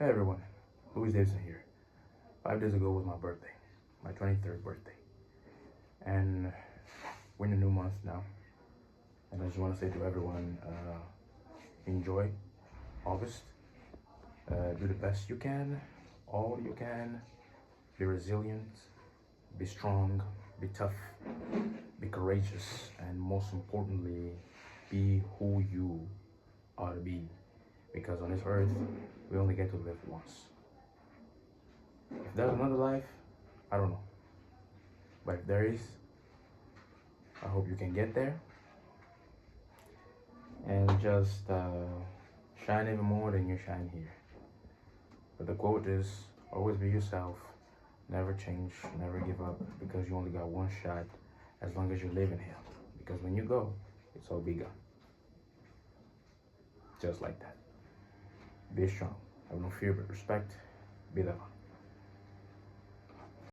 Hey everyone, Louis Davidson here. 5 days ago was my birthday, my 23rd birthday. And we're in a new month now. And I just want to say to everyone, enjoy August. Do the best you can, all you can. Be resilient, be strong, be tough, be courageous, and most importantly, be who you ought to be. Because on this earth, we only get to live once. If there's another life, I don't know. But if there is, I hope you can get there and just shine even more than you shine here. But the quote is, always be yourself, never change, never give up, because you only got one shot as long as you're living here. Because when you go, it's all be gone. Just like that. Be strong. Have no fear but respect. Be the one.